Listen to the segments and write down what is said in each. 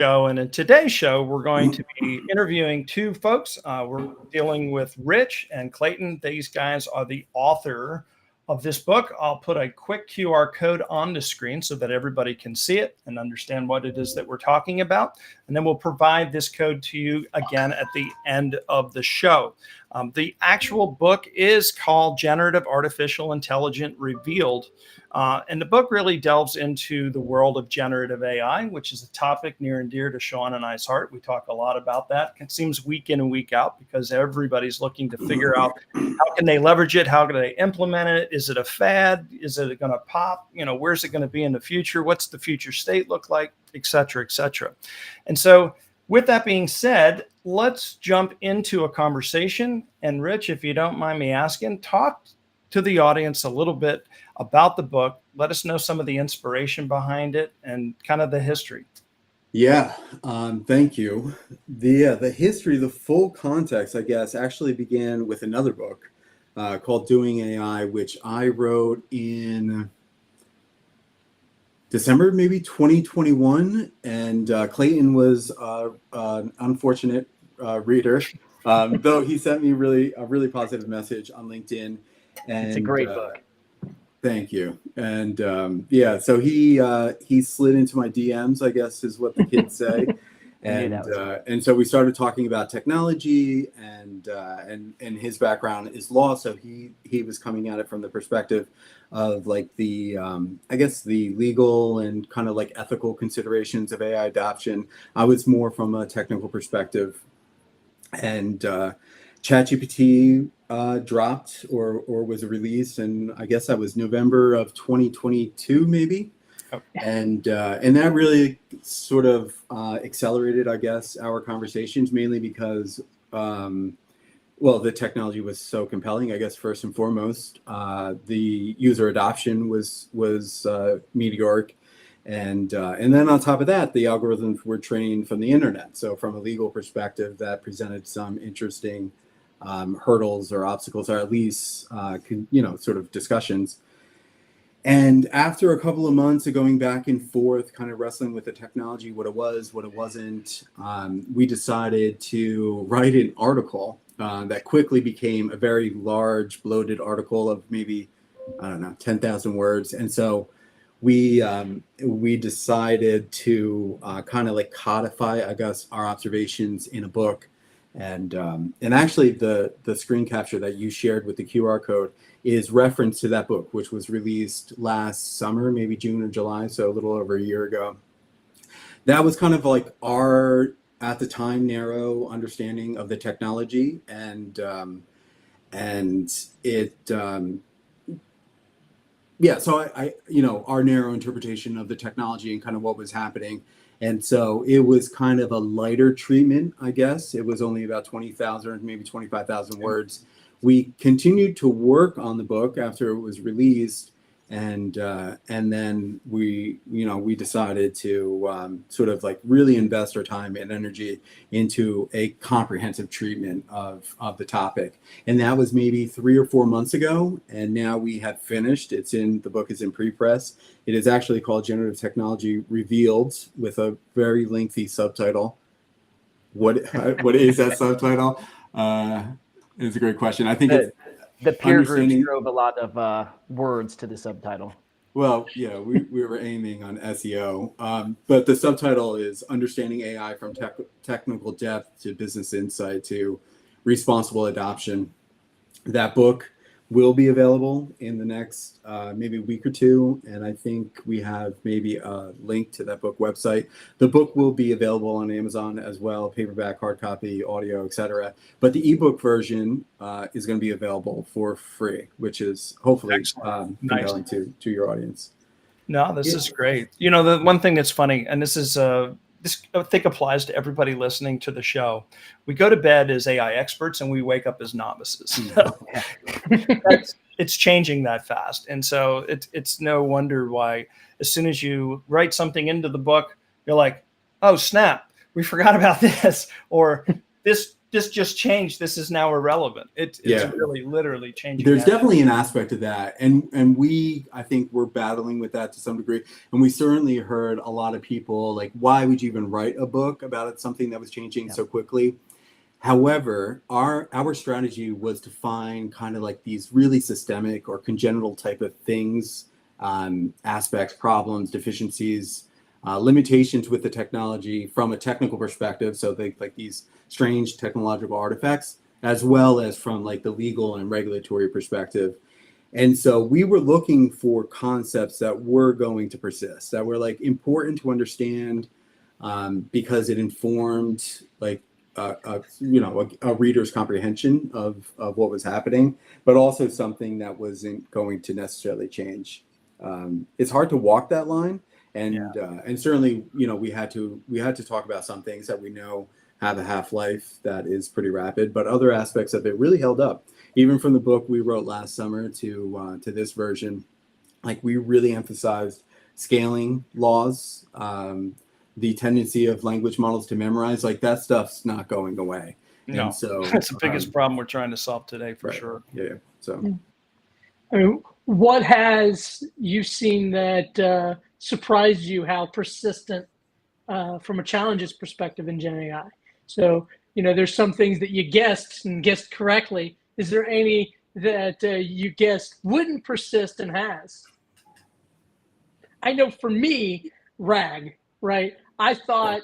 Show, and in today's show, we're going to be interviewing two folks. We're dealing with Rich and Clayton. These guys are the author of this book. I'll put a quick QR code on the screen so that everybody can see it and understand what it is that we're talking about. And then we'll provide this code to you again at the end of the show. The actual book is called Generative Artificial Intelligence Revealed. And the book really delves into the world of generative AI, which is a topic near and dear to Sean and I's heart. We talk a lot about that. It seems week in and week out because everybody's looking to figure out how can they leverage it? How can they implement it? Is it a fad? Is it going to pop? Where's it going to be in the future? What's the future state look like? Et cetera, et cetera. And so with that being said, let's jump into a conversation. And Rich, if you don't mind me asking, talk to the audience a little bit about the book. Let us know some of the inspiration behind it and kind of the history. Yeah, thank you. The history, the full context, I guess, actually began with another book called Doing AI, which I wrote in December, maybe 2021. And Clayton was an unfortunate reader, though he sent me a really positive message on LinkedIn. And it's a great book. Thank you. And so he slid into my DMs, I guess is what the kids say. And so we started talking about technology, and his background is law. So he was coming at it from the perspective of like the I guess the legal and kind of like ethical considerations of AI adoption. I was more from a technical perspective. And ChatGPT dropped or was released, and I guess that was November of 2022, maybe. Oh. And that really sort of accelerated, I guess, our conversations, mainly because, the technology was so compelling. I guess first and foremost, the user adoption was meteoric. And then on top of that, the algorithms were trained from the internet. So from a legal perspective, that presented some interesting hurdles or obstacles, or at least, sort of discussions. And after a couple of months of going back and forth, kind of wrestling with the technology, what it was, what it wasn't, we decided to write an article that quickly became a very large, bloated article of maybe, 10,000 words. And so we decided to kind of like codify, I guess, our observations in a book. And actually the screen capture that you shared with the QR code is reference to that book, which was released last summer, maybe June or July, so a little over a year ago. That was kind of like our, at the time, narrow understanding of the technology, and it so I our narrow interpretation of the technology and kind of what was happening. And so it was kind of a lighter treatment, I guess. It was only about 20,000, maybe 25,000 words. We continued to work on the book after it was released, and then we decided to sort of like really invest our time and energy into a comprehensive treatment of the topic. And that was maybe 3 or 4 months ago, and now we have finished. The book is in pre-press. It is actually called Generative Technology Revealed, with a very lengthy subtitle. What is that subtitle? It's a great question. I think the peer group drove a lot of words to the subtitle. Well, yeah, we were aiming on SEO, but the subtitle is Understanding AI from Technical Depth to Business Insight to Responsible Adoption. That book will be available in the next maybe week or two, and I think we have maybe a link to that book website. The book will be available on Amazon as well, paperback, hard copy, audio, etc. But the ebook version is going to be available for free, which is hopefully compelling to your audience. No, this is great. The one thing that's funny, and this is this I think applies to everybody listening to the show. We go to bed as AI experts and we wake up as novices. So it's changing that fast. And so it's no wonder why as soon as you write something into the book, you're like, oh, snap, we forgot about this, or this this just changed. This is now irrelevant. It's really literally changing. There's definitely an aspect of that. And I think we're battling with that to some degree. And we certainly heard a lot of people like, why would you even write a book about something that was changing so quickly? However, our strategy was to find kind of like these really systemic or congenital type of things, aspects, problems, deficiencies, limitations with the technology from a technical perspective. So like these strange technological artifacts, as well as from like the legal and regulatory perspective. And so we were looking for concepts that were going to persist, that were like important to understand, because it informed like a reader's comprehension of what was happening, but also something that wasn't going to necessarily change. It's hard to walk that line, and certainly we had to talk about some things that we know have a half-life that is pretty rapid, but other aspects of it really held up. Even from the book we wrote last summer to this version, like we really emphasized scaling laws, the tendency of language models to memorize, like that stuff's not going away. No, and so that's the biggest problem we're trying to solve today, for sure. Yeah. So, I mean, what has you seen that surprised you? How persistent, from a challenges perspective in Gen AI? So, there's some things that you guessed and guessed correctly. Is there any that you guessed wouldn't persist and has? I know for me, RAG, right? I thought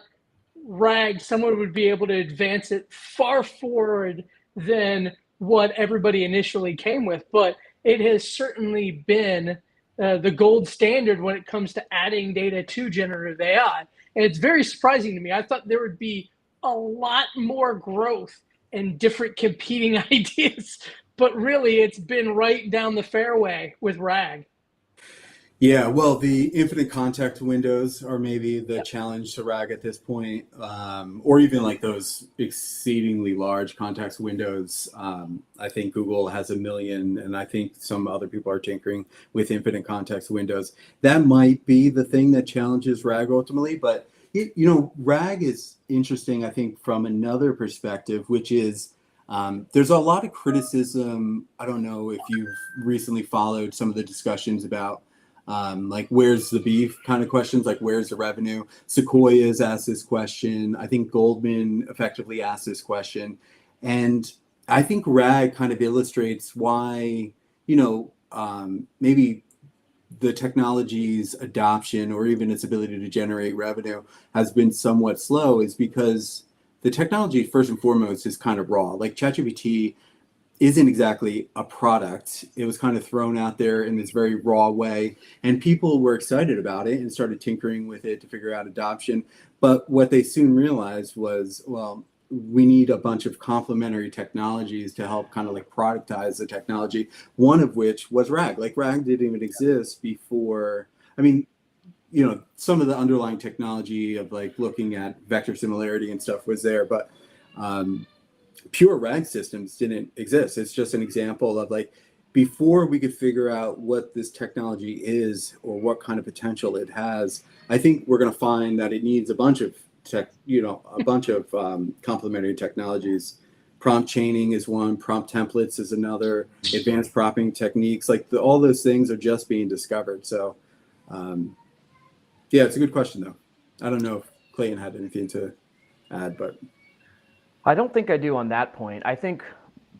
RAG, someone would be able to advance it far forward than what everybody initially came with, but it has certainly been the gold standard when it comes to adding data to generative AI. And it's very surprising to me. I thought there would be a lot more growth and different competing ideas, but really it's been right down the fairway with RAG. Yeah, well, the infinite context windows are maybe the challenge to RAG at this point, or even like those exceedingly large context windows. I think Google has 1 million, and I think some other people are tinkering with infinite context windows. That might be the thing that challenges RAG ultimately, but RAG is interesting, I think, from another perspective, which is there's a lot of criticism. I don't know if you've recently followed some of the discussions about like where's the beef kind of questions, like where's the revenue. Sequoia's asked this question. I think Goldman effectively asked this question, and I think RAG kind of illustrates why maybe the technology's adoption or even its ability to generate revenue has been somewhat slow, is because the technology first and foremost is kind of raw. Like ChatGPT isn't exactly a product. It was kind of thrown out there in this very raw way, and people were excited about it and started tinkering with it to figure out adoption. But what they soon realized was, well, we need a bunch of complementary technologies to help kind of like productize the technology, one of which was RAG. Like RAG didn't even exist before. I mean, some of the underlying technology of like looking at vector similarity and stuff was there, but pure RAG systems didn't exist. It's just an example of like, before we could figure out what this technology is or what kind of potential it has, I think we're going to find that it needs a bunch of complementary technologies. Prompt chaining is one, prompt templates is another, advanced prompting techniques, like all those things are just being discovered. So it's a good question though. I don't know if Clayton had anything to add, but I don't think I do on that point. I think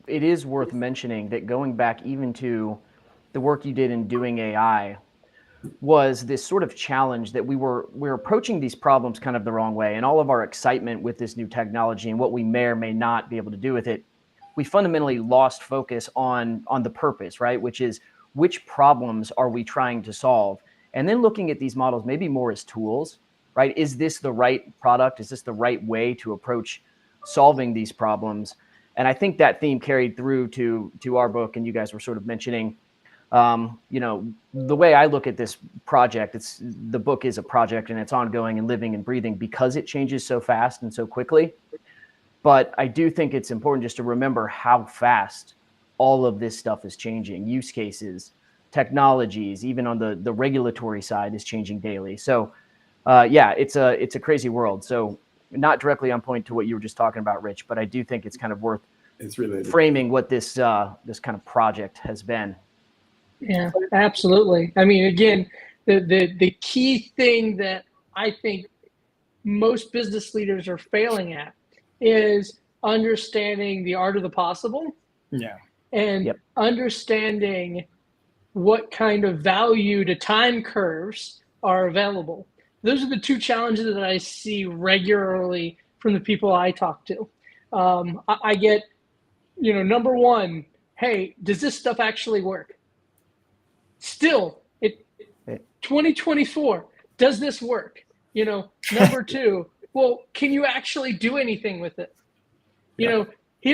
it is worth mentioning that going back even to the work you did in doing AI was this sort of challenge that we're approaching these problems kind of the wrong way. And all of our excitement with this new technology and what we may or may not be able to do with it, we fundamentally lost focus on the purpose, right? Which is, which problems are we trying to solve? And then looking at these models maybe more as tools, right? Is this the right product? Is this the right way to approach solving these problems? And I think that theme carried through to our book, and you guys were sort of mentioning, the way I look at this project, the book is a project and it's ongoing and living and breathing because it changes so fast and so quickly. But I do think it's important just to remember how fast all of this stuff is changing. Use cases, technologies, even on the regulatory side is changing daily. So it's a crazy world. So not directly on point to what you were just talking about, Rich, but I do think it's kind of worth framing what this this kind of project has been. Yeah, absolutely. I mean, again, the key thing that I think most business leaders are failing at is understanding the art of the possible. Yeah. And understanding what kind of value to time curves are available. Those are the two challenges that I see regularly from the people I talk to. I get, number one, hey, does this stuff actually work? Still, 2024, does this work? Number two, well, can you actually do anything with it? Here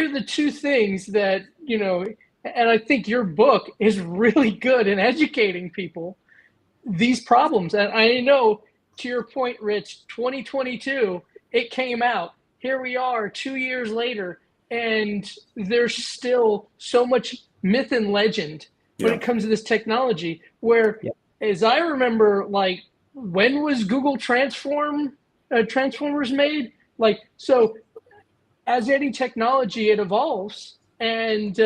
are the two things that, and I think your book is really good in educating people these problems. And I know, to your point, Rich, 2022, it came out. Here we are 2 years later, and there's still so much myth and legend when it comes to this technology, where, as I remember, like, when was Google Transformers made? Like, so as any technology, it evolves, and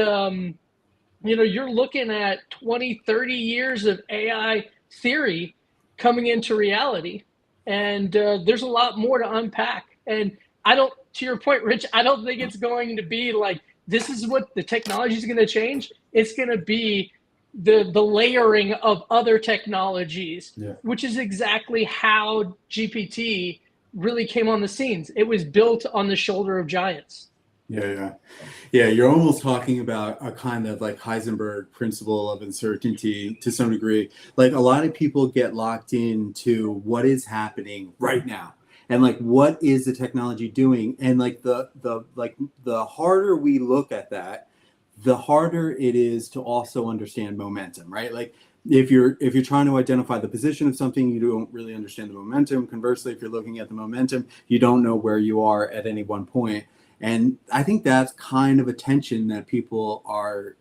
you're looking at 20, 30 years of AI theory coming into reality, and there's a lot more to unpack. And to your point, Rich, I don't think it's going to be like, this is what the technology is going to change. It's going to be the layering of other technologies, which is exactly how GPT really came on the scenes. It was built on the shoulder of giants. Yeah. You're almost talking about a kind of like Heisenberg principle of uncertainty to some degree. Like, a lot of people get locked into what is happening right now, and like, what is the technology doing? And like the harder we look at that, the harder it is to also understand momentum, right? Like, if you're trying to identify the position of something, you don't really understand the momentum. Conversely, if you're looking at the momentum, you don't know where you are at any one point. And I think that's kind of a tension that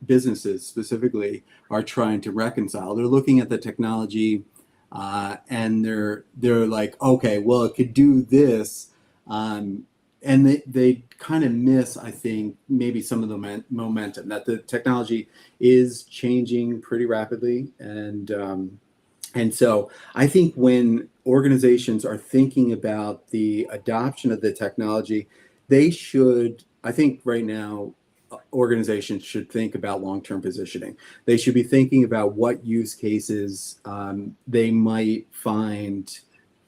businesses specifically, are trying to reconcile. They're looking at the technology and they're like, okay, well, it could do this. And they kind of miss, I think, maybe some of the momentum, that the technology is changing pretty rapidly. And so I think when organizations are thinking about the adoption of the technology, I think right now, organizations should think about long-term positioning. They should be thinking about what use cases they might find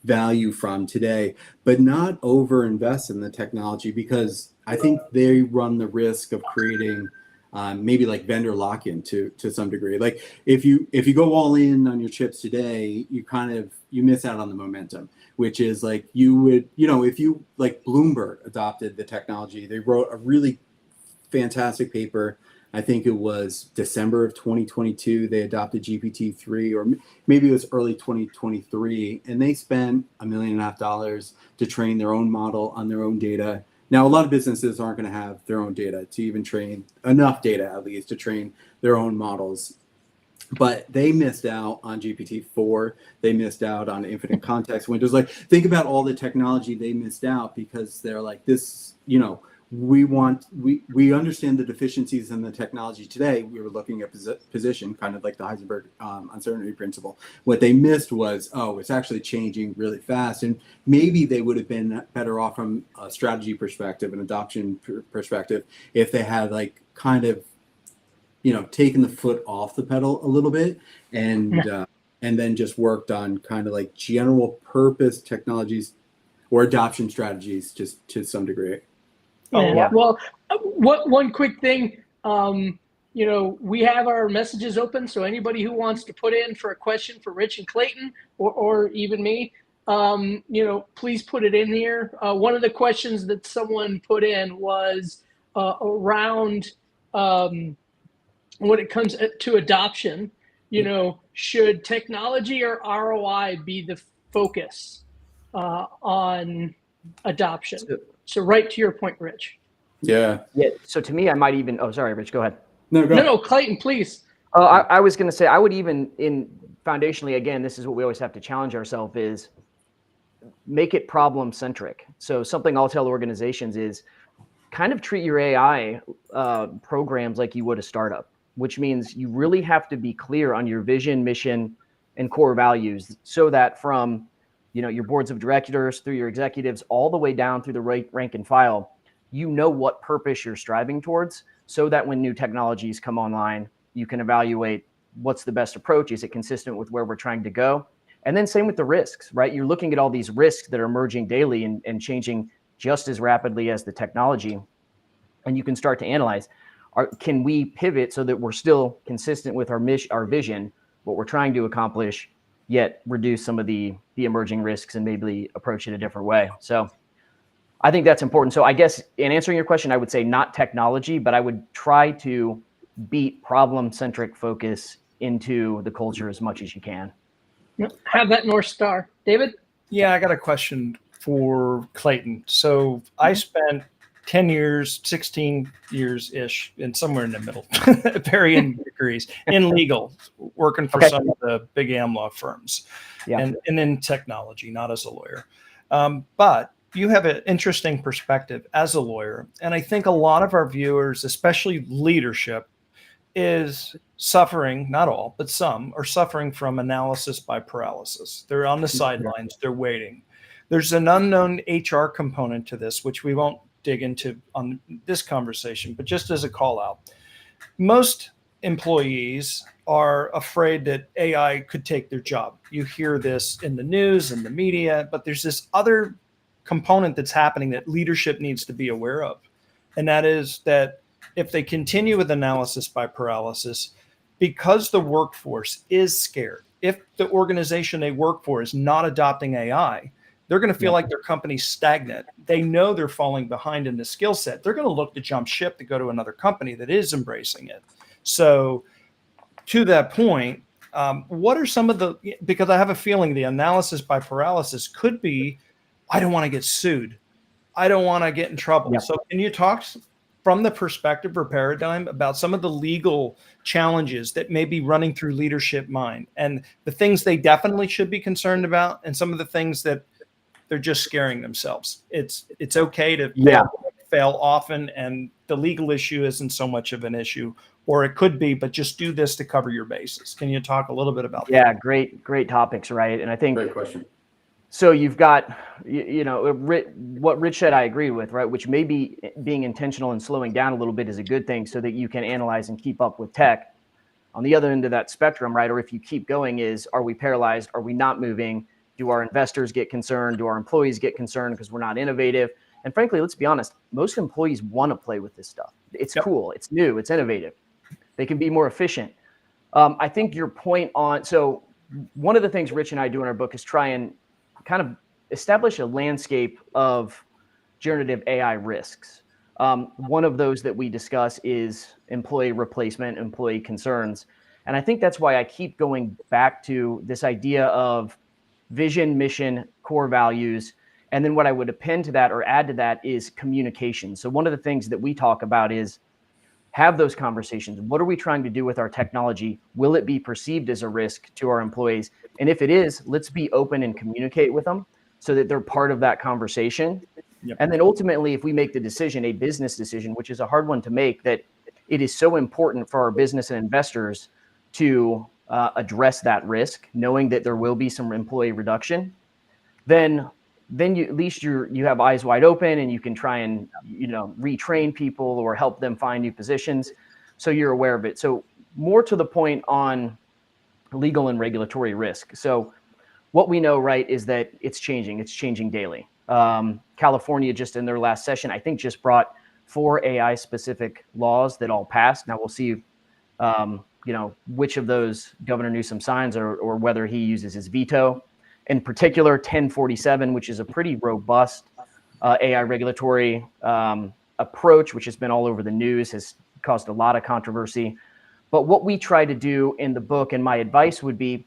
value from today, but not over-invest in the technology, because I think they run the risk of creating maybe like vendor lock-in to some degree. Like, if you go all in on your chips today, you miss out on the momentum, which is like, you would, if you, like, Bloomberg adopted the technology, they wrote a really fantastic paper. I think it was December of 2022, they adopted GPT-3, or maybe it was early 2023, and they spent $1.5 million to train their own model on their own data. Now, a lot of businesses aren't going to have their own data to even train enough data, at least, to train their own models. But they missed out on GPT-4. They missed out on infinite context windows. Like, think about all the technology they missed out, because they're like, this, we understand the deficiencies in the technology today. We were looking at position, kind of like the Heisenberg uncertainty principle. What they missed was, it's actually changing really fast. And maybe they would have been better off from a strategy perspective, an adoption perspective, if they had, like, kind of, taken the foot off the pedal a little bit, and then just worked on kind of like general purpose technologies or adoption strategies, just to some degree. Well, one quick thing, we have our messages open, so anybody who wants to put in for a question for Rich and Clayton, or even me, please put it in here. One of the questions that someone put in was around when it comes to adoption, should technology or ROI be the focus on adoption? So right to your point, Rich. Yeah. So to me, I might even, sorry, Rich, go ahead. No, Clayton, please. I was going to say, I would even, foundationally, again, this is what we always have to challenge ourselves, is make it problem centric. So something I'll tell organizations is kind of treat your AI programs like you would a startup, which means you really have to be clear on your vision, mission, and core values, so that from your boards of directors through your executives all the way down through the rank and file, what purpose you're striving towards, so that when new technologies come online, you can evaluate what's the best approach. Is it consistent with where we're trying to go? And then same with the risks, right? You're looking at all these risks that are emerging daily and changing just as rapidly as the technology. And you can start to analyze, can we pivot so that we're still consistent with our vision, what we're trying to accomplish, yet reduce some of the emerging risks and maybe approach it a different way. So I think that's important. So I guess in answering your question, I would say not technology, but I would try to beat problem-centric focus into the culture as much as you can. Have that North Star. David? Yeah, I got a question for Clayton. So I spent 10 years, 16 years-ish, and somewhere in the middle, varying degrees, in legal, working for some of the big AmLaw firms, and in technology, not as a lawyer. But you have an interesting perspective as a lawyer. And I think a lot of our viewers, especially leadership, is suffering, not all, but some are suffering from analysis by paralysis. They're on the sidelines, they're waiting. There's an unknown HR component to this, which we won't dig into on this conversation, but just as a call out, most employees are afraid that AI could take their job. You hear this in the news and the media, but there's this other component that's happening that leadership needs to be aware of. And that is that if they continue with analysis by paralysis, because the workforce is scared, if the organization they work for is not adopting AI, they're going to feel like their company's stagnant. They know they're falling behind in the skill set. They're going to look to jump ship to go to another company that is embracing it. So to that point, what are some of the, because I have a feeling the analysis by paralysis could be, I don't want to get sued. I don't want to get in trouble. Yep. So can you talk from the perspective or paradigm about some of the legal challenges that may be running through leadership mind and the things they definitely should be concerned about and some of the things that they're just scaring themselves? It's okay to fail often, and the legal issue isn't so much of an issue, or it could be, but just do this to cover your bases. Can you talk a little bit about that? Yeah, great topics, right? And I think Great question. So you've got, what Rich said, I agree with, right? Which maybe being intentional and slowing down a little bit is a good thing so that you can analyze and keep up with tech. On the other end of that spectrum, right? Or if you keep going are we paralyzed? Are we not moving? Do our investors get concerned? Do our employees get concerned because we're not innovative? And frankly, let's be honest, most employees want to play with this stuff. It's cool. It's new. It's innovative. They can be more efficient. I think your point on, so one of the things Rich and I do in our book is try and kind of establish a landscape of generative AI risks. One of those that we discuss is employee replacement, employee concerns. And I think that's why I keep going back to this idea of vision, mission, core values. And then what I would append to that or add to that is communication. So one of the things that we talk about is have those conversations. What are we trying to do with our technology? Will it be perceived as a risk to our employees? And if it is, let's be open and communicate with them so that they're part of that conversation. Yep. And then ultimately, if we make the decision, a business decision, which is a hard one to make, that it is so important for our business and investors to address that risk, knowing that there will be some employee reduction, then you, at least you have eyes wide open and you can try and, retrain people or help them find new positions. So you're aware of it. So more to the point on legal and regulatory risk. So what we know, right, is that it's changing daily. California just in their last session, I think just brought 4 AI specific laws that all passed. Now we'll see, which of those Governor Newsom signs or whether he uses his veto. In particular, 1047, which is a pretty robust AI regulatory approach, which has been all over the news, has caused a lot of controversy. But what we try to do in the book, and my advice would be,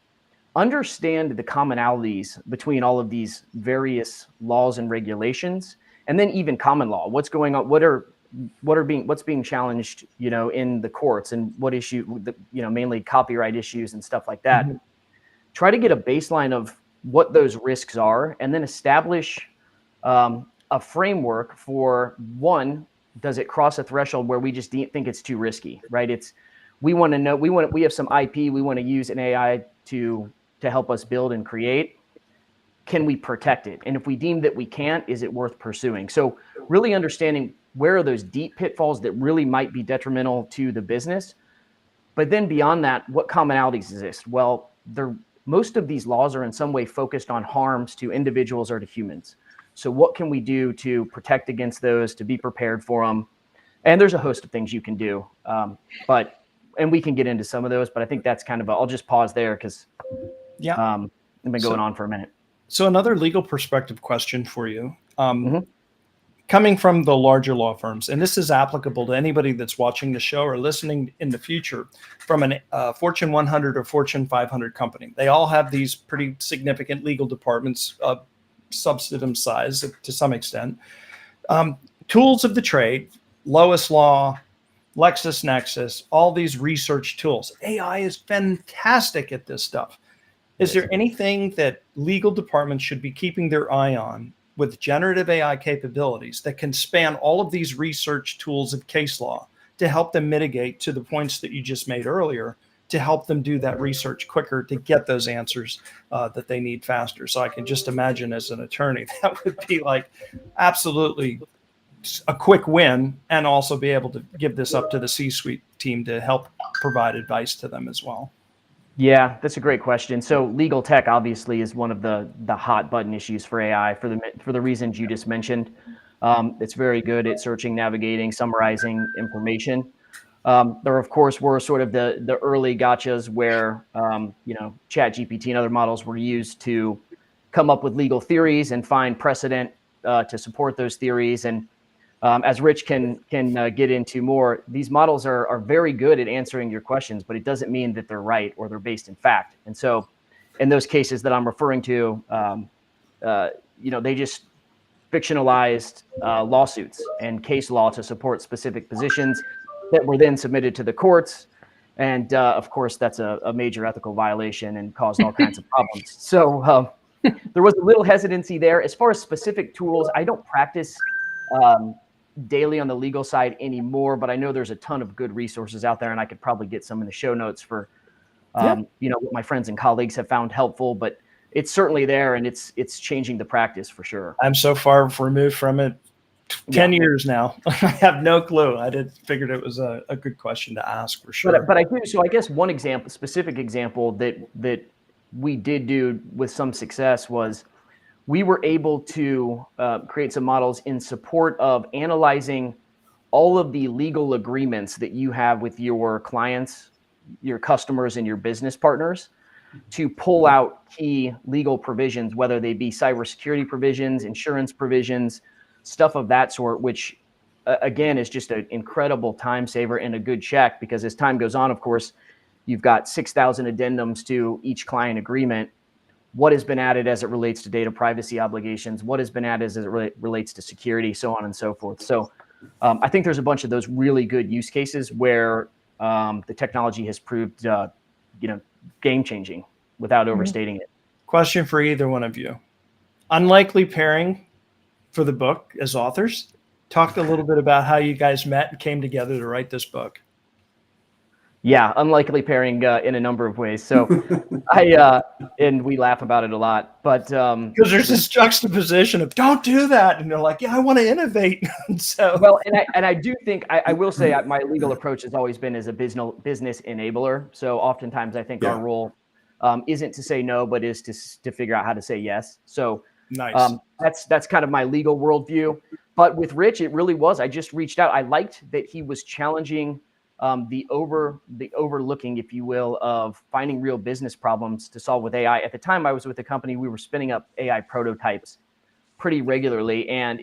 understand the commonalities between all of these various laws and regulations, and then even common law. What's going on? What's being challenged, in the courts, and what issue, mainly copyright issues and stuff like that. Mm-hmm. Try to get a baseline of what those risks are, and then establish a framework for one, does it cross a threshold where we just think it's too risky, right? We want to know, we have some IP, we want to use an AI to help us build and create. Can we protect it? And if we deem that we can't, is it worth pursuing? So really understanding where are those deep pitfalls that really might be detrimental to the business. But then beyond that, what commonalities exist? Well, most of these laws are in some way focused on harms to individuals or to humans. So what can we do to protect against those, to be prepared for them? And there's a host of things you can do. And we can get into some of those, but I think that's kind of I'll just pause there because I've been going on for a minute. So another legal perspective question for you. Coming from the larger law firms, and this is applicable to anybody that's watching the show or listening in the future, from a Fortune 100 or Fortune 500 company. They all have these pretty significant legal departments of substantive size to some extent. Tools of the trade, Lois Law, LexisNexis, all these research tools. AI is fantastic at this stuff. Is there anything that legal departments should be keeping their eye on with generative AI capabilities that can span all of these research tools of case law to help them mitigate to the points that you just made earlier, to help them do that research quicker, to get those answers that they need faster? So I can just imagine as an attorney, that would be like absolutely a quick win, and also be able to give this up to the C-suite team to help provide advice to them as well. Yeah, that's a great question. So legal tech obviously is one of the hot button issues for AI for the reasons you just mentioned. It's very good at searching, navigating, summarizing information. There, of course, were sort of the early gotchas where ChatGPT and other models were used to come up with legal theories and find precedent to support those theories. And as Rich can get into more, these models are very good at answering your questions, but it doesn't mean that they're right or they're based in fact. And so in those cases that I'm referring to, they just fictionalized lawsuits and case law to support specific positions that were then submitted to the courts. And of course, that's a major ethical violation and caused all kinds of problems. So there was a little hesitancy there. As far as specific tools, I don't practice daily on the legal side anymore, but I know there's a ton of good resources out there, and I could probably get some in the show notes for what my friends and colleagues have found helpful. But it's certainly there, and it's changing the practice for sure. I'm so far removed from it. 10 years now. I have no clue. Figured it was a good question to ask for sure. But I do. So I guess one specific example that we did do with some success was we were able to create some models in support of analyzing all of the legal agreements that you have with your clients, your customers, and your business partners to pull out key legal provisions, whether they be cybersecurity provisions, insurance provisions, stuff of that sort, which again is just an incredible time saver and a good check, because as time goes on, of course, you've got 6,000 addendums to each client agreement. What has been added as it relates to data privacy obligations, what has been added as it relates to security, so on and so forth. So I think there's a bunch of those really good use cases where the technology has proved, game-changing without overstating it. Question for either one of you. Unlikely pairing for the book as authors. Talk a little bit about how you guys met and came together to write this book. Yeah, unlikely pairing in a number of ways. So and we laugh about it a lot, but because there's this juxtaposition of don't do that, and they're like, yeah, I want to innovate. So well, and I do think I will say my legal approach has always been as a business enabler. So oftentimes I think our role isn't to say no, but is to figure out how to say yes. So nice. That's kind of my legal worldview. But with Rich, it really was. I just reached out. I liked that he was challenging the overlooking, if you will, of finding real business problems to solve with AI. At the time I was with the company, we were spinning up AI prototypes pretty regularly, and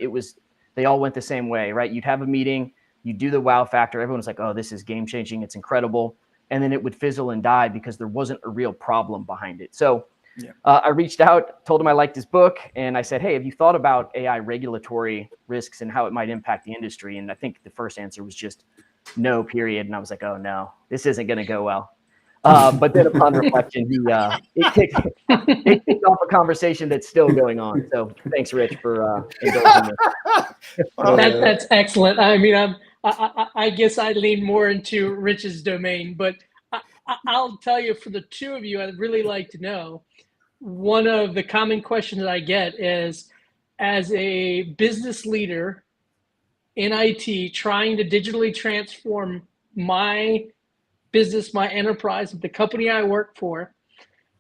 they all went the same way, right? You'd have a meeting, you'd do the wow factor. Everyone was like, oh, this is game changing. It's incredible. And then it would fizzle and die because there wasn't a real problem behind it. So I reached out, told him I liked his book, and I said, hey, have you thought about AI regulatory risks and how it might impact the industry? And I think the first answer was just no, period. And I was like, oh no, this isn't going to go well. But then upon reflection, it kicked off a conversation that's still going on. So thanks, Rich, for indulging us. That's excellent. I mean, I guess I lean more into Rich's domain, but I'll tell you, for the two of you, I'd really like to know, one of the common questions that I get is, as a business leader in IT trying to digitally transform my business, my enterprise, the company I work for,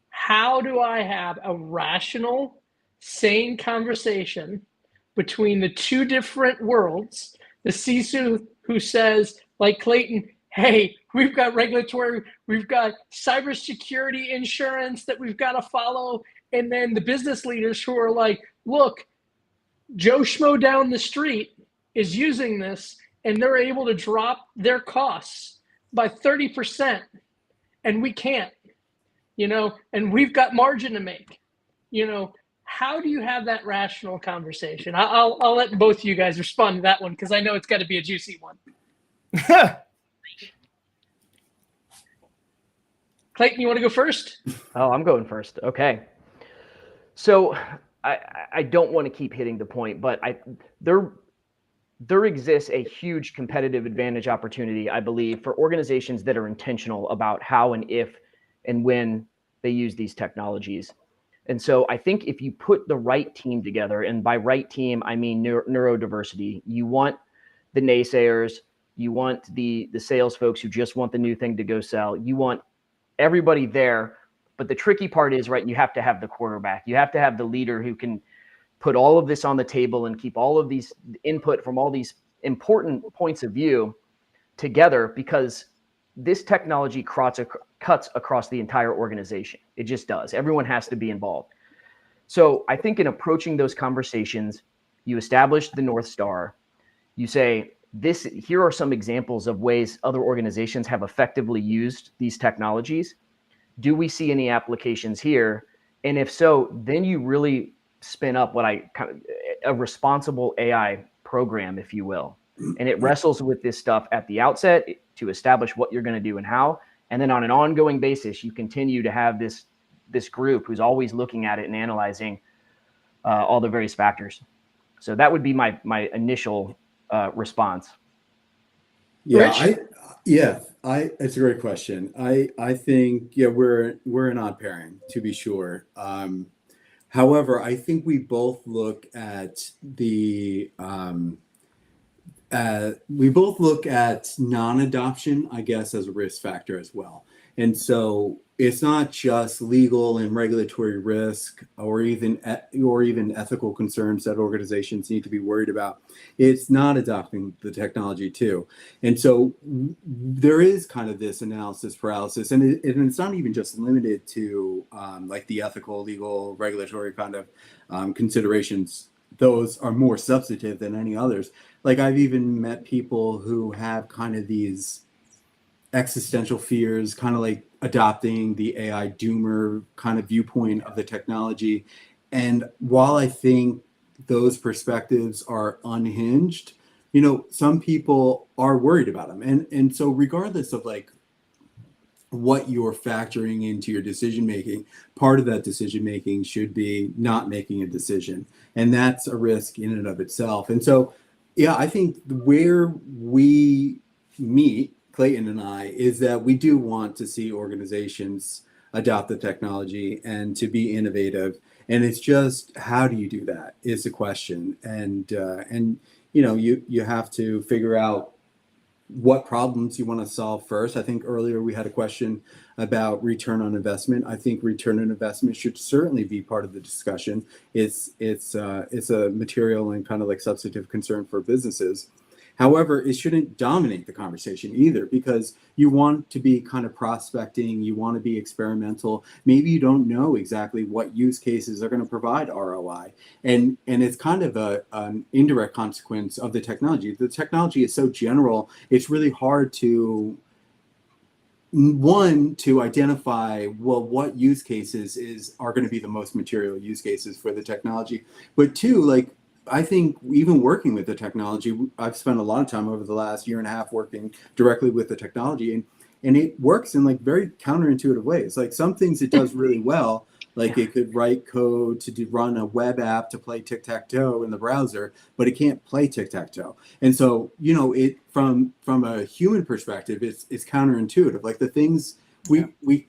how do I have a rational, sane conversation between the two different worlds? The CISO who says, like Clayton, hey, we've got regulatory, we've got cybersecurity insurance that we've got to follow. And then the business leaders who are like, look, Joe Schmo down the street is using this and they're able to drop their costs by 30%, and we can't, and we've got margin to make. How do you have that rational conversation? I'll let both of you guys respond to that one, because I know it's got to be a juicy one. Clayton, you want to go first? Oh, I'm going first. Okay. So I don't want to keep hitting the point, but there exists a huge competitive advantage opportunity, I believe, for organizations that are intentional about how and if and when they use these technologies. And so I think if you put the right team together, and by right team, I mean neurodiversity, you want the naysayers, you want the sales folks who just want the new thing to go sell, you want everybody there. But the tricky part is, right, you have to have the quarterback. You have to have the leader who can put all of this on the table and keep all of these input from all these important points of view together, because this technology cuts across the entire organization. It just does. Everyone has to be involved. So I think in approaching those conversations, you establish the North Star. You say, here are some examples of ways other organizations have effectively used these technologies. Do we see any applications here? And if so, then you really spin up a responsible AI program, if you will. And it wrestles with this stuff at the outset to establish what you're going to do and how. And then on an ongoing basis, you continue to have this group who's always looking at it and analyzing all the various factors. So that would be my initial response. Yeah, it's a great question. I think, we're an odd pairing, to be sure. However, I think we both look at non-adoption, I guess, as a risk factor as well. And so it's not just legal and regulatory risk or even ethical concerns that organizations need to be worried about. It's not adopting the technology too. And so there is kind of this analysis paralysis, and it's not even just limited to like the ethical, legal, regulatory kind of considerations. Those are more substantive than any others. Like, I've even met people who have kind of these existential fears, kind of like adopting the AI doomer kind of viewpoint of the technology. And while I think those perspectives are unhinged, some people are worried about them. And so regardless of like what you're factoring into your decision making, part of that decision making should be not making a decision. And that's a risk in and of itself. And so, I think where we meet, Clayton and I, is that we do want to see organizations adopt the technology and to be innovative. And it's just, how do you do that is the question. And you have to figure out what problems you want to solve first. I think earlier we had a question about return on investment. I think return on investment should certainly be part of the discussion. It's a material and kind of like substantive concern for businesses. However, it shouldn't dominate the conversation either, because you want to be kind of prospecting, you want to be experimental. Maybe you don't know exactly what use cases are going to provide ROI. And it's kind of an indirect consequence of the technology. The technology is so general, it's really hard to identify, what use cases are going to be the most material use cases for the technology. But two, like, I think even working with the technology, I've spent a lot of time over the last year and a half working directly with the technology, and it works in like very counterintuitive ways. Like some things it does really well, like it could write code to run a web app to play tic-tac-toe in the browser, but it can't play tic-tac-toe. And so, you know, it from a human perspective, it's counterintuitive. Like the things we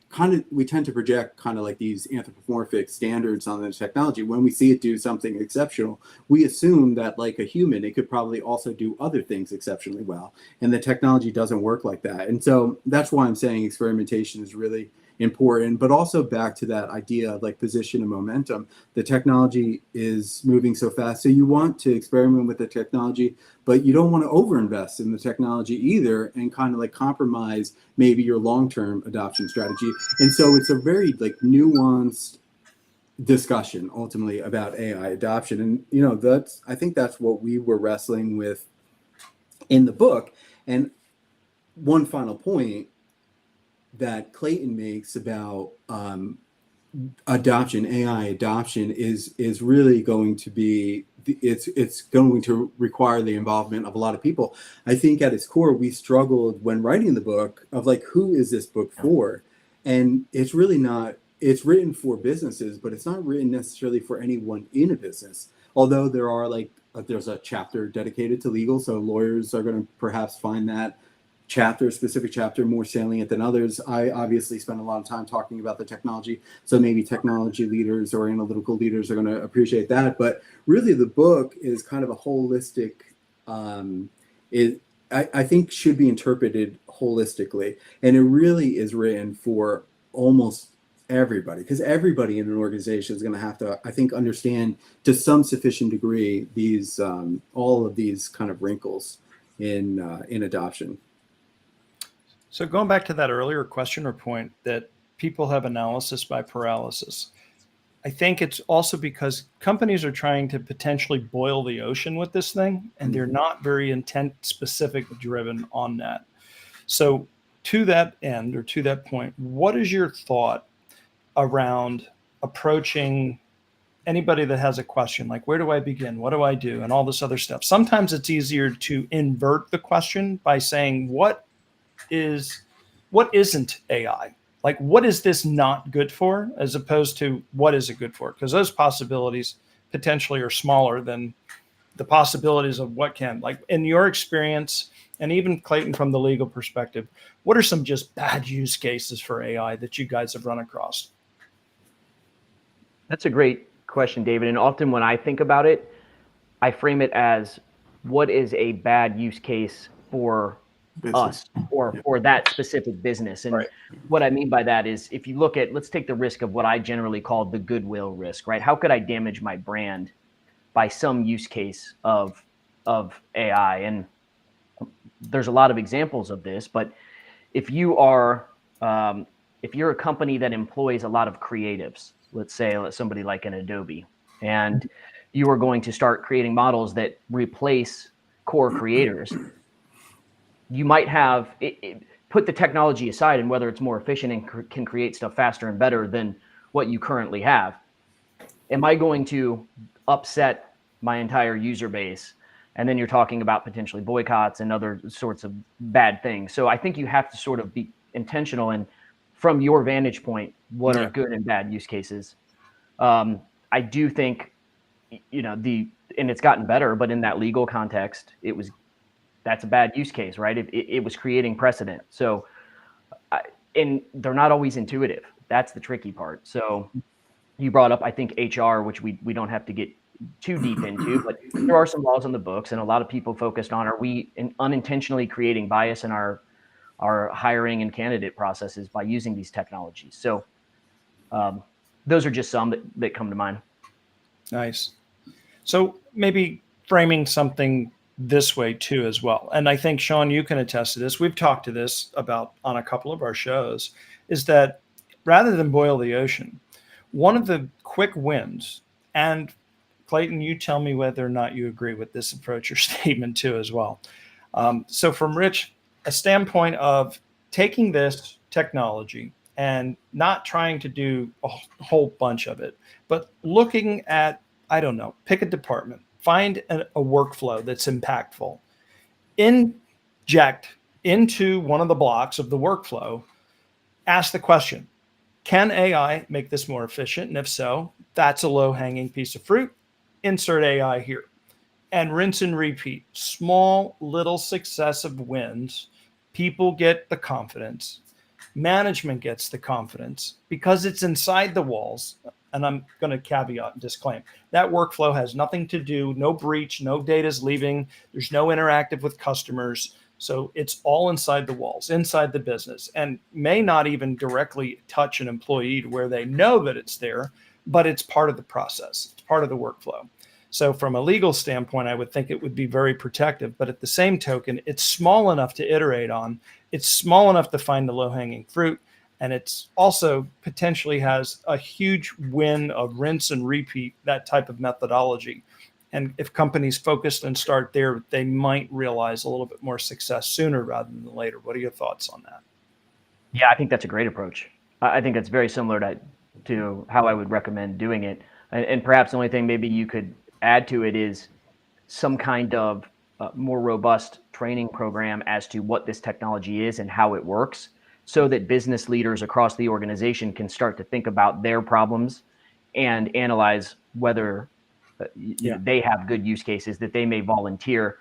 tend to project kind of like these anthropomorphic standards on the technology. When we see it do something exceptional, we assume that like a human, it could probably also do other things exceptionally well. And the technology doesn't work like that. And so that's why I'm saying experimentation is really important, but also back to that idea of like position and momentum. The technology is moving so fast. So you want to experiment with the technology, but you don't want to overinvest in the technology either and kind of like compromise maybe your long-term adoption strategy. And so it's a very like nuanced discussion ultimately about AI adoption. And, you know, I think that's what we were wrestling with in the book. And one final point that Clayton makes about adoption, AI adoption, is really going to be, it's going to require the involvement of a lot of people. I think at its core, we struggled when writing the book of like, who is this book for? And it's really not, it's written for businesses, but it's not written necessarily for anyone in a business. Although there are like, there's a chapter dedicated to legal, so lawyers are going to perhaps find that specific chapter more salient than others. I obviously spend a lot of time talking about the technology, so maybe technology leaders or analytical leaders are going to appreciate that. But really, the book is kind of a holistic. I think should be interpreted holistically, and it really is written for almost everybody, because everybody in an organization is going to have to, I think, understand to some sufficient degree these all of these kind of wrinkles in adoption. So going back to that earlier question or point that people have analysis by paralysis, I think it's also because companies are trying to potentially boil the ocean with this thing, and they're not very intent specific driven on that. So to that end, or to that point, what is your thought around approaching anybody that has a question, like where do I begin? What do I do? And all this other stuff. Sometimes it's easier to invert the question by saying, what isn't AI? Like, what is this not good for, as opposed to what is it good for? Because those possibilities potentially are smaller than the possibilities of what can. Like in your experience, and even Clayton from the legal perspective, what are some just bad use cases for AI that you guys have run across? That's a great question, David. And often when I think about it, I frame it as what is a bad use case for us or for that specific business. And what I mean by that is, if you look at, let's take the risk of what I generally call the goodwill risk, right? How could I damage my brand by some use case of AI? And there's a lot of examples of this, but if you're a company that employs a lot of creatives, let's say somebody like an Adobe, and you are going to start creating models that replace core creators, you might have put the technology aside and whether it's more efficient and can create stuff faster and better than what you currently have. Am I going to upset my entire user base? And then you're talking about potentially boycotts and other sorts of bad things. So I think you have to sort of be intentional, and from your vantage point, what are good and bad use cases? I do think, you know, and it's gotten better, but in that legal context, that's a bad use case, right? It was creating precedent. So, and they're not always intuitive. That's the tricky part. So you brought up, I think, HR, which we don't have to get too deep into, but there are some laws on the books, and a lot of people focused on, are we unintentionally creating bias in our hiring and candidate processes by using these technologies? So those are just some that come to mind. Nice. So maybe framing something this way too as well. And I think, Sean, you can attest to this. We've talked to this about on a couple of our shows, is that rather than boil the ocean, one of the quick wins, and Clayton, you tell me whether or not you agree with this approach or statement too as well. So from Rich, a standpoint of taking this technology and not trying to do a whole bunch of it, but looking at, I don't know, pick a department, find a workflow that's impactful, inject into one of the blocks of the workflow, ask the question, can AI make this more efficient? And if so, that's a low-hanging piece of fruit. Insert AI here. And rinse and repeat. Small, little successive wins. People get the confidence. Management gets the confidence because it's inside the walls. And I'm going to caveat and disclaim that workflow has nothing to do, no breach, no data's leaving. There's no interactive with customers. So it's all inside the walls, inside the business, and may not even directly touch an employee to where they know that it's there, but it's part of the process. It's part of the workflow. So from a legal standpoint, I would think it would be very protective, but at the same token, it's small enough to iterate on. It's small enough to find the low-hanging fruit. And it's also potentially has a huge win of rinse and repeat, that type of methodology. And if companies focus and start there, they might realize a little bit more success sooner rather than later. What are your thoughts on that? Yeah, I think that's a great approach. I think it's very similar to how I would recommend doing it. And perhaps the only thing maybe you could add to it is some kind of more robust training program as to what this technology is and how it works, so that business leaders across the organization can start to think about their problems and analyze whether they have good use cases that they may volunteer.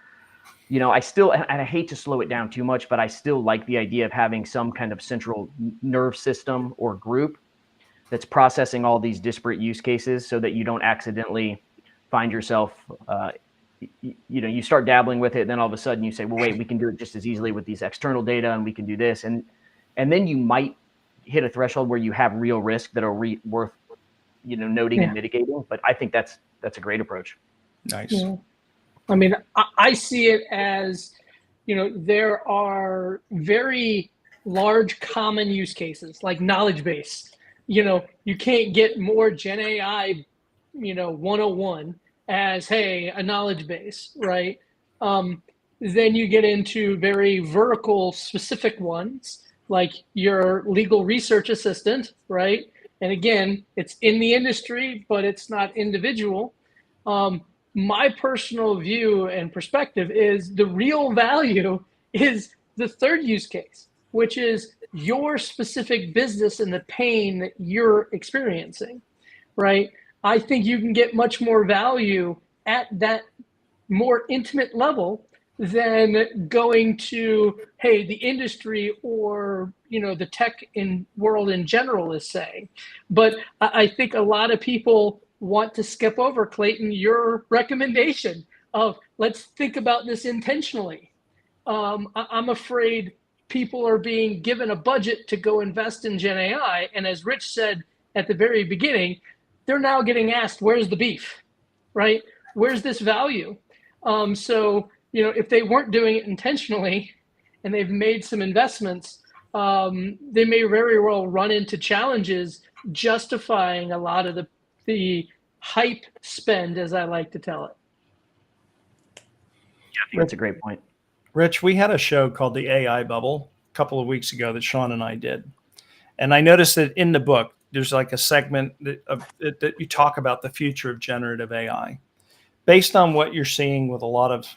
I still, and I hate to slow it down too much, but I still like the idea of having some kind of central nerve system or group that's processing all these disparate use cases, so that you don't accidentally find yourself, you start dabbling with it, and then all of a sudden you say, well, wait, we can do it just as easily with these external data, and we can do this. And then you might hit a threshold where you have real risk that are worth, noting and mitigating. But I think that's a great approach. Nice. Yeah. I mean, I see it as, there are very large common use cases like knowledge base. You can't get more Gen AI, 101 as, hey, a knowledge base, right? Then you get into very vertical specific ones, like your legal research assistant, right? And again, it's in the industry, but it's not individual. My personal view and perspective is the real value is the third use case, which is your specific business and the pain that you're experiencing, right? I think you can get much more value at that more intimate level than going to, hey, the industry or, the tech world in general is saying. But I think a lot of people want to skip over, Clayton, your recommendation of let's think about this intentionally. I'm afraid people are being given a budget to go invest in Gen AI. And as Rich said at the very beginning, they're now getting asked, where's the beef, right? Where's this value? So, if they weren't doing it intentionally and they've made some investments, they may very well run into challenges justifying a lot of the hype spend, as I like to tell it. Yeah, I think that's a great point. Rich, we had a show called The AI Bubble a couple of weeks ago that Sean and I did. And I noticed that in the book, there's like a segment that you talk about the future of generative AI. Based on what you're seeing with a lot of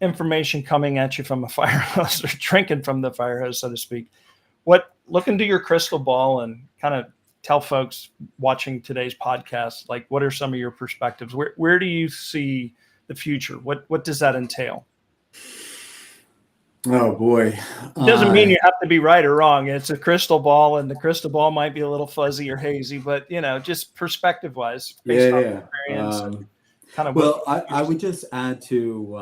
information coming at you from a fire hose or drinking from the fire hose, so to speak, look into your crystal ball and kind of tell folks watching today's podcast, like, what are some of your perspectives? Where do you see the future? What does that entail? Oh boy. It doesn't mean you have to be right or wrong. It's a crystal ball, and the crystal ball might be a little fuzzy or hazy, but just perspective wise, based on experience. Kind of. Well, I would just add to,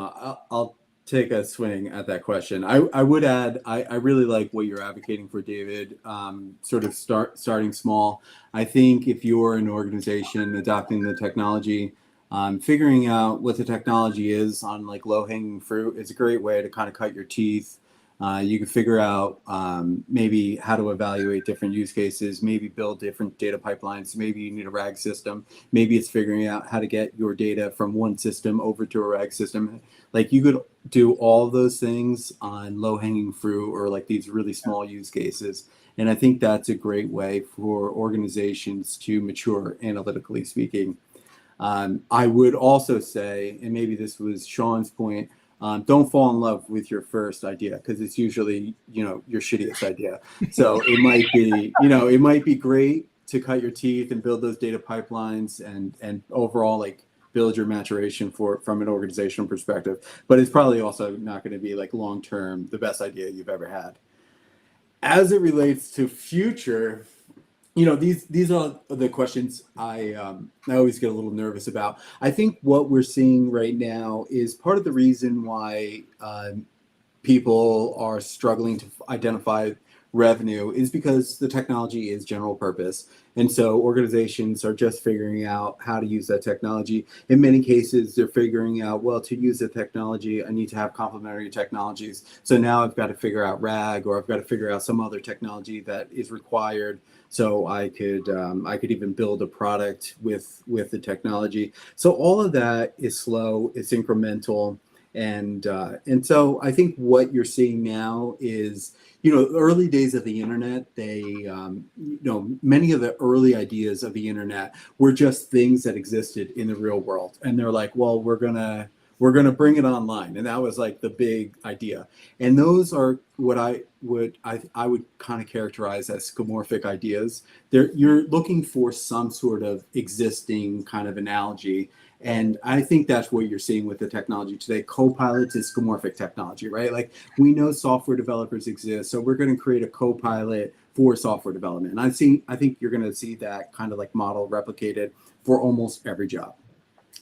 I'll take a swing at that question. I would add, I really like what you're advocating for, David, sort of starting small. I think if you're an organization adopting the technology, figuring out what the technology is on like low-hanging fruit is a great way to kind of cut your teeth. You can figure out maybe how to evaluate different use cases, maybe build different data pipelines. Maybe you need a RAG system. Maybe it's figuring out how to get your data from one system over to a RAG system. Like, you could do all those things on low-hanging fruit or like these really small use cases. And I think that's a great way for organizations to mature, analytically speaking. I would also say, and maybe this was Sean's point, don't fall in love with your first idea, because it's usually, your shittiest idea. So it might be, it might be great to cut your teeth and build those data pipelines and overall like build your maturation from an organizational perspective. But it's probably also not going to be like long-term the best idea you've ever had. As it relates to future, these are the questions I always get a little nervous about. I think what we're seeing right now is part of the reason why people are struggling to identify revenue is because the technology is general purpose. And so organizations are just figuring out how to use that technology. In many cases, they're figuring out, well, to use the technology, I need to have complementary technologies. So now I've got to figure out RAG, or I've got to figure out some other technology that is required. So I could even build a product with the technology. So all of that is slow, it's incremental. And so I think what you're seeing now is, the early days of the internet, many of the early ideas of the internet were just things that existed in the real world. And they're like, well, we're gonna bring it online. And that was like the big idea. And those are what I would kind of characterize as skeuomorphic ideas. You're looking for some sort of existing kind of analogy. And I think that's what you're seeing with the technology today. Copilot is skeuomorphic technology, right? Like, we know software developers exist, so we're going to create a Copilot for software development. And I think you're going to see that kind of like model replicated for almost every job.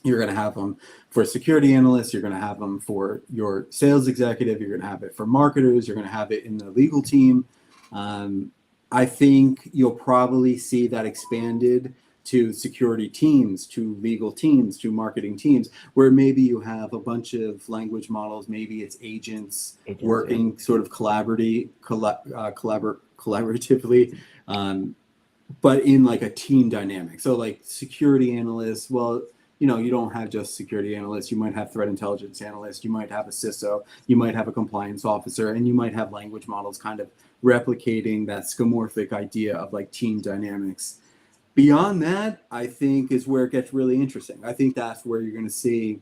You're going to have them for security analysts. You're going to have them for your sales executive. You're going to have it for marketers. You're going to have it in the legal team. I think you'll probably see that expanded to security teams, to legal teams, to marketing teams, where maybe you have a bunch of language models, maybe it's agents working sort of collaboratively, but in like a team dynamic. So like security analysts, well, you don't have just security analysts. You might have threat intelligence analysts. You might have a CISO. You might have a compliance officer, and you might have language models kind of replicating that skeuomorphic idea of like team dynamics. Beyond that, I think is where it gets really interesting. I think that's where you're going to see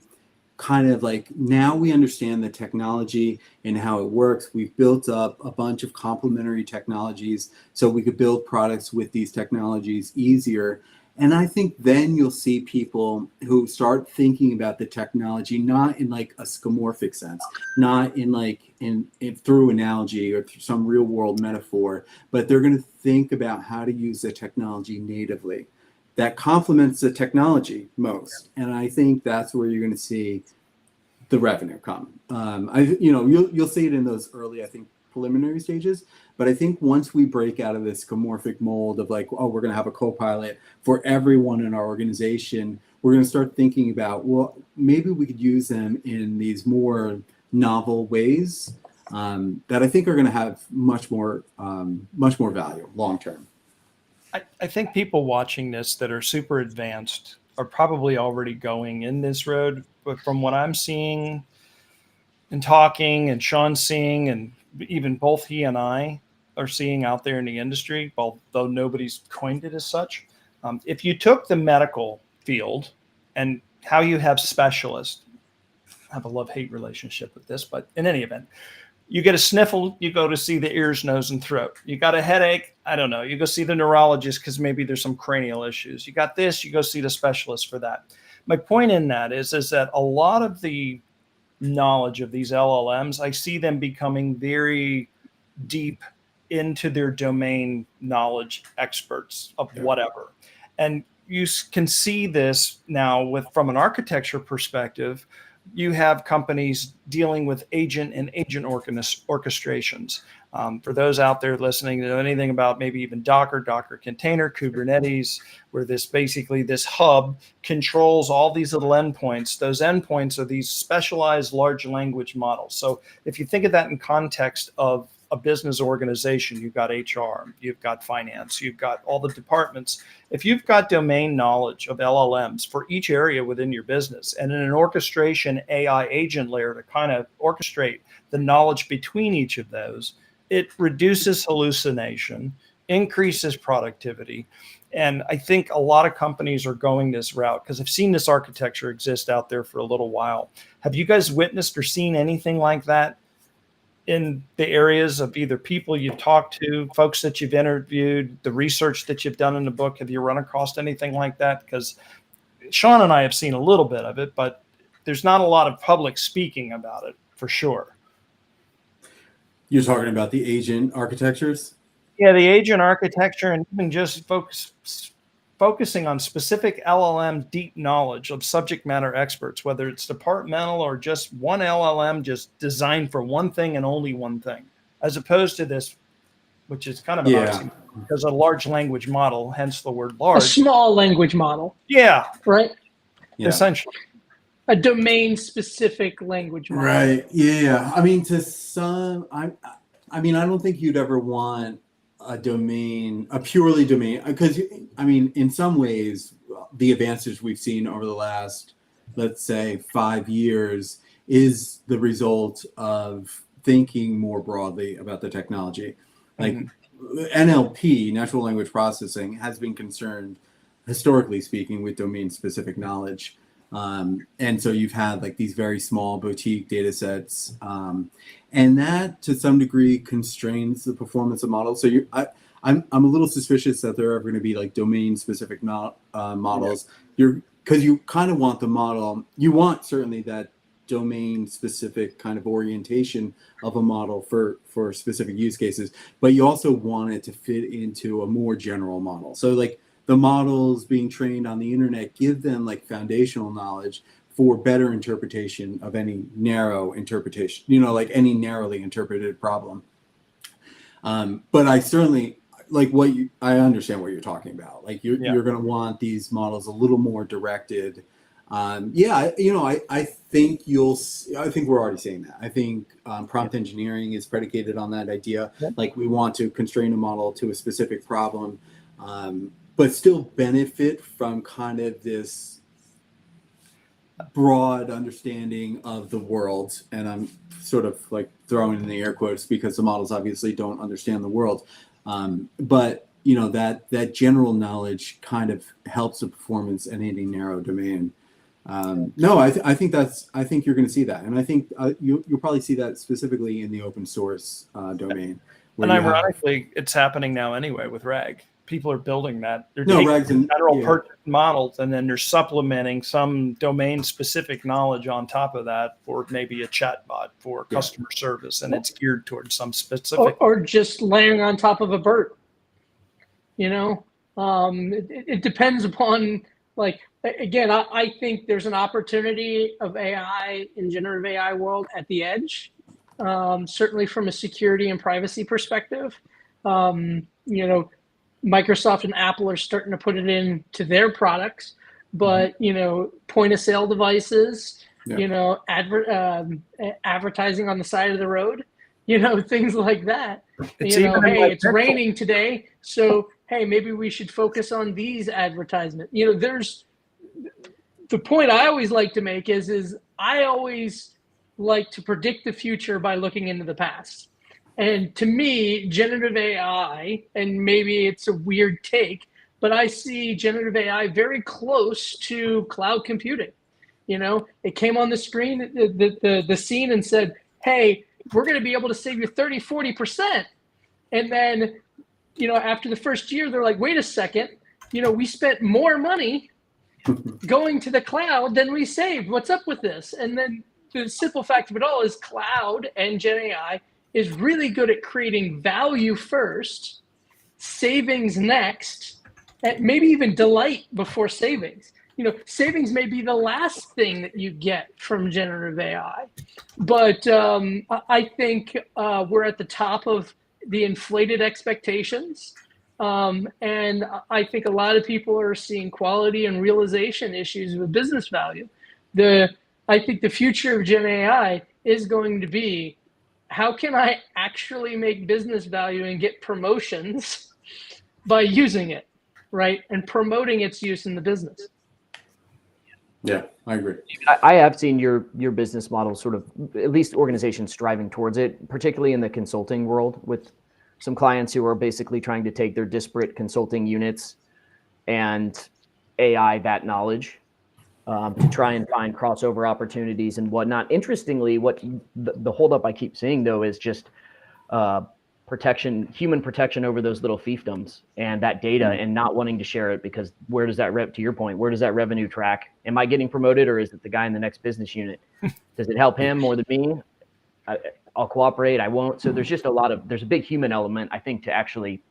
kind of like, now we understand the technology and how it works. We've built up a bunch of complementary technologies so we could build products with these technologies easier. And I think then you'll see people who start thinking about the technology not in like a skeuomorphic sense, not in like in through analogy or through some real world metaphor, but they're going to think about how to use the technology natively. That complements the technology most, and I think that's where you're going to see the revenue come. You'll see it in those early, I think, preliminary stages. But I think once we break out of this skeuomorphic mold of like, oh, we're going to have a Copilot for everyone in our organization, we're going to start thinking about, well, maybe we could use them in these more novel ways that I think are going to have much more value long term. I think people watching this that are super advanced are probably already going in this road. But from what I'm seeing and talking, and Sean seeing, and even both he and I are seeing out there in the industry, although nobody's coined it as such. If you took the medical field and how you have specialists, I have a love-hate relationship with this, but in any event, you get a sniffle, you go to see the ears, nose, and throat. You got a headache, I don't know, you go see the neurologist because maybe there's some cranial issues. You got this, you go see the specialist for that. My point in that is that a lot of the knowledge of these LLMs, I see them becoming very deep into their domain knowledge experts of whatever. And you can see this now from an architecture perspective. You have companies dealing with agent and agent orchestrations. For those out there listening to know anything about maybe even Docker container, Kubernetes, where this hub controls all these little endpoints. Those endpoints are these specialized large language models. So if you think of that in context of a business organization, you've got HR, you've got finance, you've got all the departments. If you've got domain knowledge of LLMs for each area within your business, and in an orchestration AI agent layer to kind of orchestrate the knowledge between each of those, it reduces hallucination, increases productivity, And I think a lot of companies are going this route because I've seen this architecture exist out there for a little while. Have you guys witnessed or seen anything like that in the areas of either people you've talked to, folks that you've interviewed, the research that you've done in the book? Have you run across anything like that? Because Sean and I have seen a little bit of it, but there's not a lot of public speaking about it for sure. You're talking about the agent architectures? Yeah, the agent architecture, and even just focusing on specific LLM deep knowledge of subject matter experts, whether it's departmental or just one LLM just designed for one thing and only one thing, as opposed to this, which is kind of an oxymoron, because a large language model, hence the word large. A small language model. Yeah. Right? Yeah. Essentially. A domain-specific language model. Right. Yeah. I mean, to some, I mean, I don't think you'd ever want a purely domain, because I mean, in some ways, the advances we've seen over the last, let's say, 5 years is the result of thinking more broadly about the technology. Like NLP, natural language processing, has been concerned, historically speaking, with domain-specific knowledge. And so you've had like these very small boutique data sets, and that to some degree constrains the performance of models. So I'm a little suspicious that there are going to be like domain specific models. Because you kind of want the model, you want certainly that domain specific kind of orientation of a model for specific use cases, but you also want it to fit into a more general model. So like the models being trained on the internet give them like foundational knowledge for better interpretation of any narrow interpretation, like any narrowly interpreted problem. But I certainly like I understand what you're talking about. Like you're going to want these models a little more directed. I think I think we're already seeing that. I think prompt engineering is predicated on that idea. Yep. Like we want to constrain a model to a specific problem, but still benefit from kind of this broad understanding of the world. And I'm sort of like throwing in the air quotes because the models obviously don't understand the world. But that general knowledge kind of helps the performance in any narrow domain. I think you're going to see that, and I think you'll probably see that specifically in the open source domain. And ironically, it's happening now anyway with RAG. People are building that. They're taking general purchase models, and then they're supplementing some domain-specific knowledge on top of that for maybe a chatbot for customer service, and it's geared towards some specific. Or just layering on top of a BERT. It depends upon, like, again, I think there's an opportunity of AI in generative AI world at the edge, certainly from a security and privacy perspective. Microsoft and Apple are starting to put it into their products, but point of sale devices, advertising on the side of the road, things like that. It's raining today, so hey, maybe we should focus on these advertisements. There's the point I always like to make is I always like to predict the future by looking into the past. And to me, generative AI, and maybe it's a weird take, but I see generative AI very close to cloud computing. It came on the screen, the scene, and said, hey, we're going to be able to save you 30, 40%. And then, after the first year, they're like, wait a second, we spent more money going to the cloud than we saved. What's up with this? And then the simple fact of it all is cloud and Gen AI is really good at creating value first, savings next, and maybe even delight before savings. Savings may be the last thing that you get from generative AI. But I think we're at the top of the inflated expectations. And I think a lot of people are seeing quality and realization issues with business value. I think the future of Gen AI is going to be, how can I actually make business value and get promotions by using it, right? And promoting its use in the business. Yeah, I agree. I have seen your business model sort of, at least organizations striving towards it, particularly in the consulting world, with some clients who are basically trying to take their disparate consulting units, and AI that knowledge to try and find crossover opportunities and whatnot. Interestingly, what the holdup I keep seeing though is just human protection over those little fiefdoms and that data, and not wanting to share it because where does that to your point, where does that revenue track? Am I getting promoted, or is it the guy in the next business unit? Does it help him more than me? I'll cooperate, I won't. So there's a big human element, I think, to actually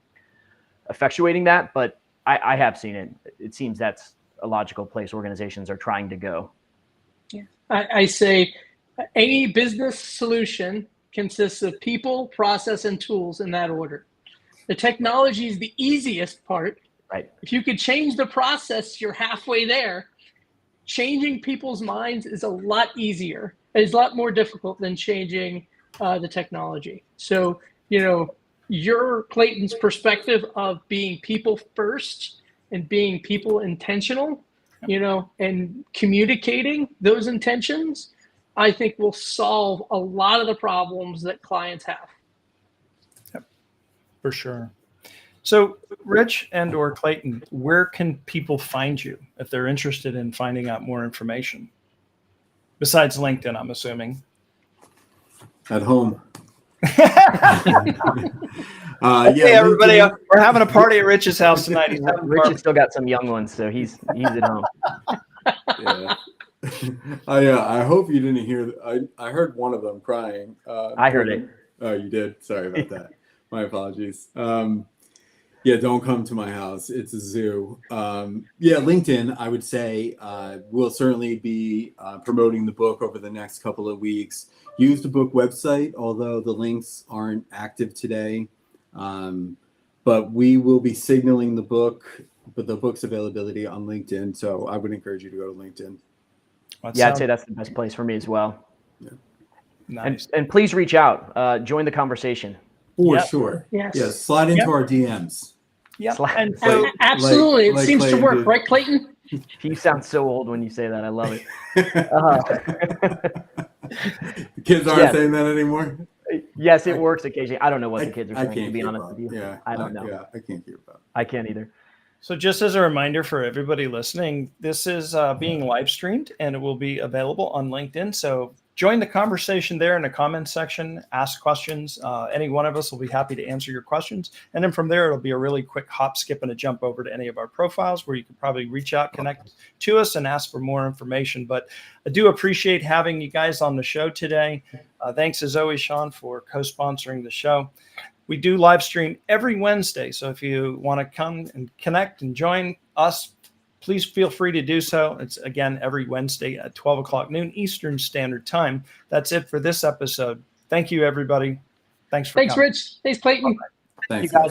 effectuating that. But I have seen it. It seems that's a logical place organizations are trying to go. Yeah. I say any business solution consists of people, process, and tools in that order. The technology is the easiest part. Right. If you could change the process, you're halfway there. Changing people's minds is a lot easier. It's a lot more difficult than changing the technology. So, your Clayton's perspective of being people first and being people intentional, and communicating those intentions, I think will solve a lot of the problems that clients have. Yep, for sure. So, Rich and or Clayton, where can people find you if they're interested in finding out more information? Besides LinkedIn, I'm assuming. At home. Hey, everybody, we're having a party at Rich's house tonight. Rich has still got some young ones, so he's at home. Yeah. I hope you didn't hear. I heard one of them crying. I heard it. Oh, you did? Sorry about that. My apologies. Yeah, don't come to my house. It's a zoo. Yeah, LinkedIn, I would say, will certainly be promoting the book over the next couple of weeks. Use the book website, although the links aren't active today. But we will be signaling the book's availability on LinkedIn. So I would encourage you to go to LinkedIn. I'd say that's the best place for me as well. Yeah. Nice. And please reach out, join the conversation. For sure. Yes. Yeah, slide into our DMs. Yeah. And so, absolutely. It seems to work, right, Clayton? You sound so old when you say that. I love it. The kids aren't saying that anymore? Yes, it works occasionally. I don't know what the kids are saying, to be honest up. with you. Yeah, I don't know. Yeah, I can't keep up. I can't either. So just as a reminder for everybody listening, this is being live streamed and it will be available on LinkedIn. So join the conversation there in the comments section, ask questions. Any one of us will be happy to answer your questions. And then from there, it'll be a really quick hop, skip, and a jump over to any of our profiles where you can probably reach out, connect to us, and ask for more information. But I do appreciate having you guys on the show today. Thanks as always, Sean, for co-sponsoring the show. We do live stream every Wednesday. So if you want to come and connect and join us, please feel free to do so. It's, again, every Wednesday at 12 o'clock noon Eastern Standard Time. That's it for this episode. Thank you, everybody. Thanks for coming. Rich. Thanks, Clayton. Thanks, guys.